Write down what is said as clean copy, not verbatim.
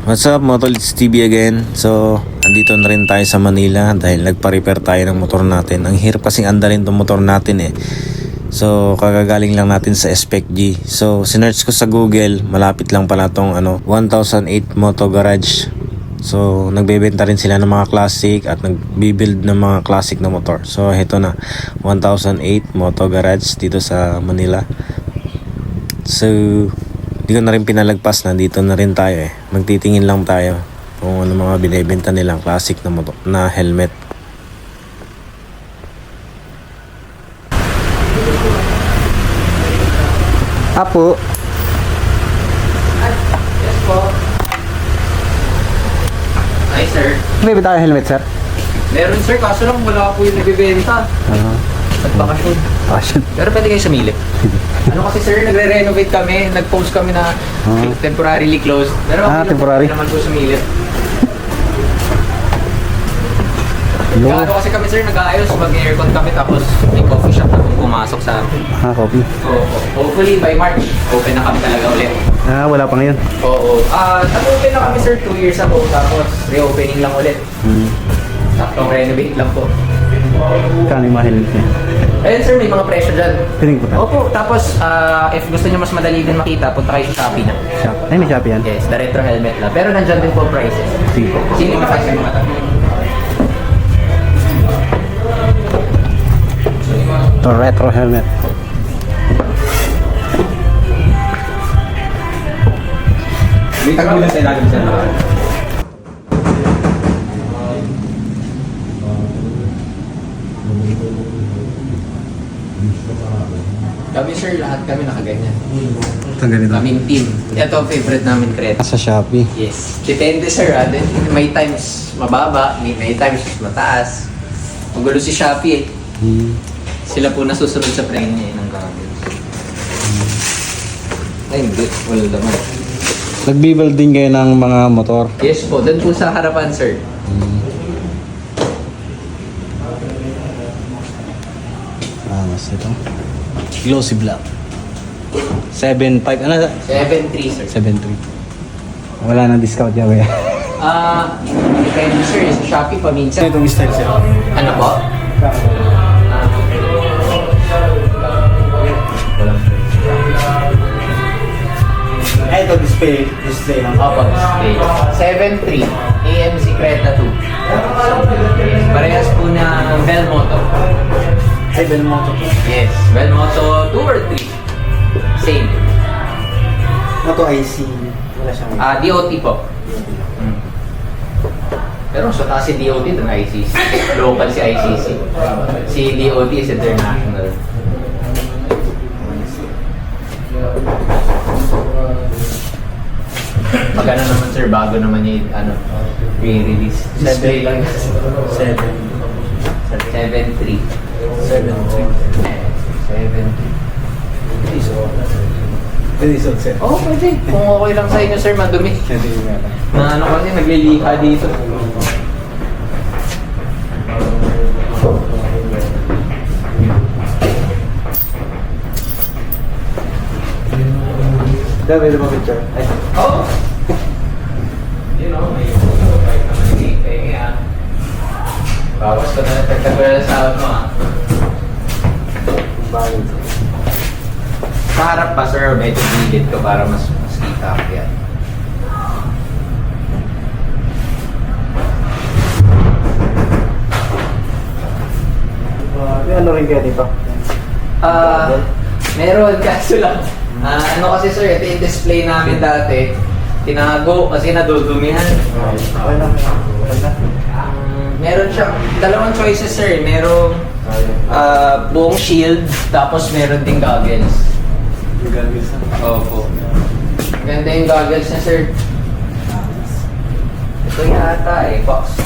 What's up, Motolits TV again. So, andito na rin tayo sa Manila dahil nagpa-repair tayo ng motor natin. Ang hirap kasing andarin tong motor natin eh. So, kagagaling lang natin sa Spec G. So, sinearch ko sa Google, malapit lang pala tong 1008 Moto Garage. So, nagbebenta rin sila ng mga classic at nagbibuild ng mga classic na motor. So, heto na, 1008 Moto Garage dito sa Manila. So, di ko na rin pinalagpas, nandito na rin tayo eh. Magtitingin lang tayo kung ano mga binibenta nilang classic na motor, na helmet. Apo. Yes po. Hi sir. May ba tayo helmet, sir? Meron sir, kaso lang wala po yung nagbibenta. At bakasyon. Passion. Pero pwede kayo sumilip. Ano kasi sir, nagre-renovate kami, nag-post kami na temporarily closed. Pero temporary. naman po sumilip. Ano kasi kami sir, nag-aayos, mag-aircon kami tapos may coffee shop na pumasok sa amin. Copy. So, hopefully by March, open na kami talaga ulit. Wala pa ngayon. Oo. Nag-open na kami sir 2 years ago tapos reopening lang ulit. Taktong renovate lang po. Kano yung mga helmet niya? Ayun sir, may mga presyo dyan. Piling ko pa. Opo, tapos if gusto nyo mas madali din makita, punta kayo sa Shopee na. Shop. Ay, may Shopee yan? Yes, the retro helmet lang. Pero nandyan din po prices. Sige po. Sino pa kasi mga tanong? Ito, retro helmet. May tagbilan sa ilalim sa naman. Kami sir, lahat kami nakaganyan. Ito ganito. Kaming team. Ito favorite namin Creta. Sa Shopee. Yes. Depende sir, may times mababa, may times mataas. Magulo si Shopee eh. Sila po nasusunod sa presyo niya ng gamit. Ay hindi, wala naman. Nagbibuild din kayo ng mga motor. Yes po, doon po sa harapan sir. Mas ito. Glossy black. 7.5. Ano? 7.3 sir. 7.3. Wala nang discount niya, kuya. Depende sir, sa Shopee paminsan. Itong style siya. Ano po? Ay, ito display lang. Opo, display. 7.3 AMZ Creta 2. Parehas po na Belmoto. Ay, Belmoto. Yes, Belmoto 2 or 3. Same. Moto IC. Wala siyang... DOT po. Pero sa taas si DOT ito na ICC. Local si ICC. Si DOT is international. Magana naman sir, bago naman yung re-release. Display lang. 7.3. 7.3. 7.3. sir. Oo, pwede. Kung okay lang sa inyo sir, madumi. Na kasi nagliliha dito. Pwede ba picture? Oh! You know, may kahit naman yung pengi ah. Bawas ko na nagtagtagal sa sahod mo ah. Bakit? Sa harap pa sir, medyo gilid ko para mas kita ko yan. Ano rin kaya dito? Meron kaso lang. Ano kasi sir, ito yung display namin dati. Tinago kasi nadudumihan. Okay na. Meron siya, dalawang choices sir. Merong buong shield, tapos meron ding goggles. Yung goggles na. Opo. Ganda yung goggles niya sir. Ito yata eh, box.